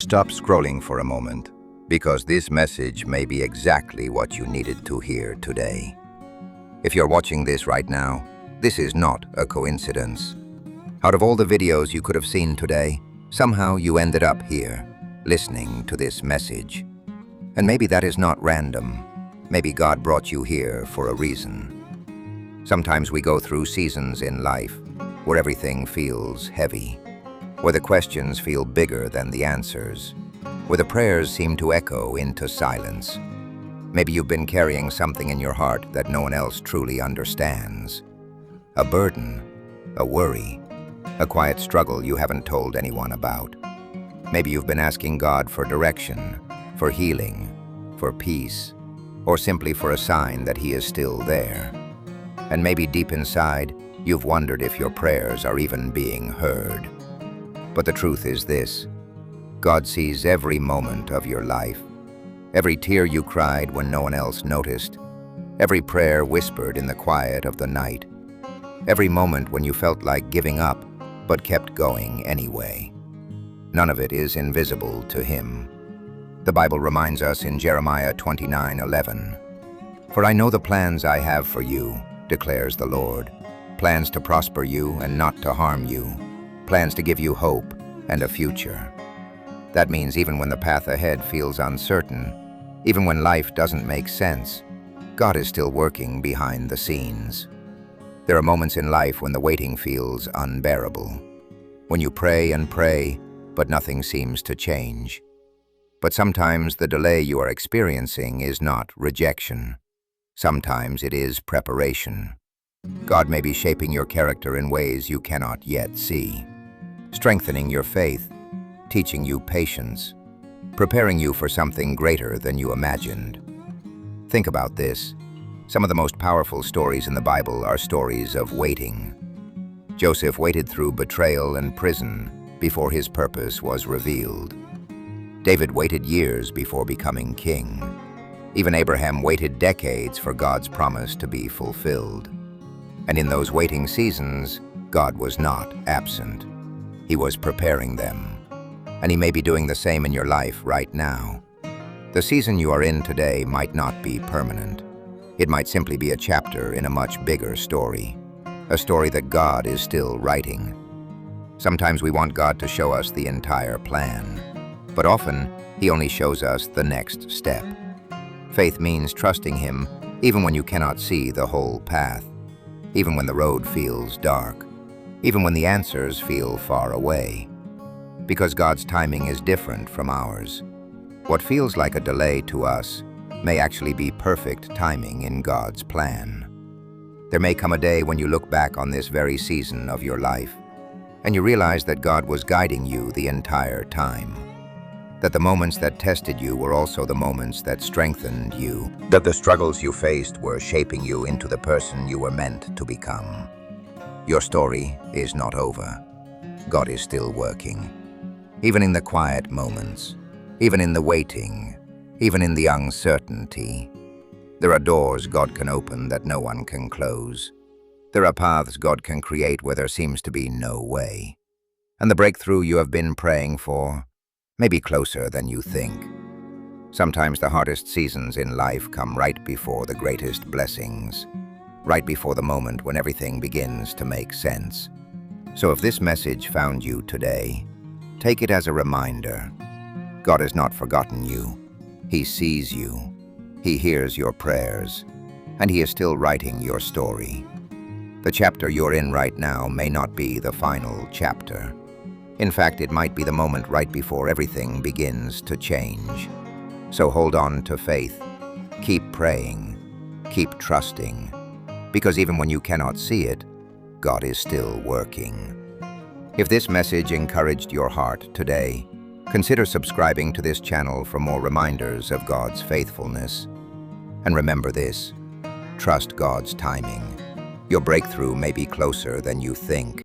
Stop scrolling for a moment, because this message may be exactly what you needed to hear today. If you're watching this right now, this is not a coincidence. Out of all the videos you could have seen today, somehow you ended up here, listening to this message. And maybe that is not random. Maybe God brought you here for a reason. Sometimes we go through seasons in life where everything feels heavy, where the questions feel bigger than the answers, where the prayers seem to echo into silence. Maybe you've been carrying something in your heart that no one else truly understands. A burden, a worry, a quiet struggle you haven't told anyone about. Maybe you've been asking God for direction, for healing, for peace, or simply for a sign that He is still there. And maybe deep inside, you've wondered if your prayers are even being heard. But the truth is this: God sees every moment of your life, every tear you cried when no one else noticed, every prayer whispered in the quiet of the night, every moment when you felt like giving up but kept going anyway. None of it is invisible to Him. The Bible reminds us in Jeremiah 29:11, "For I know the plans I have for you, declares the Lord, plans to prosper you and not to harm you, plans to give you hope and a future." That means even when the path ahead feels uncertain, even when life doesn't make sense, God is still working behind the scenes. There are moments in life when the waiting feels unbearable, when you pray and pray, but nothing seems to change. But sometimes the delay you are experiencing is not rejection. Sometimes it is preparation. God may be shaping your character in ways you cannot yet see, strengthening your faith, teaching you patience, preparing you for something greater than you imagined. Think about this. Some of the most powerful stories in the Bible are stories of waiting. Joseph waited through betrayal and prison before his purpose was revealed. David waited years before becoming king. Even Abraham waited decades for God's promise to be fulfilled. And in those waiting seasons, God was not absent. He was preparing them. And He may be doing the same in your life right now. The season you are in today might not be permanent. It might simply be a chapter in a much bigger story, a story that God is still writing. Sometimes we want God to show us the entire plan, but often He only shows us the next step. Faith means trusting Him even when you cannot see the whole path, even when the road feels dark, even when the answers feel far away. Because God's timing is different from ours. What feels like a delay to us may actually be perfect timing in God's plan. There may come a day when you look back on this very season of your life, and you realize that God was guiding you the entire time. That the moments that tested you were also the moments that strengthened you. That the struggles you faced were shaping you into the person you were meant to become. Your story is not over. God is still working. Even in the quiet moments, even in the waiting, even in the uncertainty. There are doors God can open that no one can close. There are paths God can create where there seems to be no way. And the breakthrough you have been praying for may be closer than you think. Sometimes the hardest seasons in life come right before the greatest blessings, right before the moment when everything begins to make sense. So if this message found you today, take it as a reminder. God has not forgotten you. He sees you. He hears your prayers, and He is still writing your story. The chapter you're in right now may not be the final chapter. In fact, it might be the moment right before everything begins to change. So hold on to faith. Keep praying. Keep trusting. Because even when you cannot see it, God is still working. If this message encouraged your heart today, consider subscribing to this channel for more reminders of God's faithfulness. And remember this: trust God's timing. Your breakthrough may be closer than you think.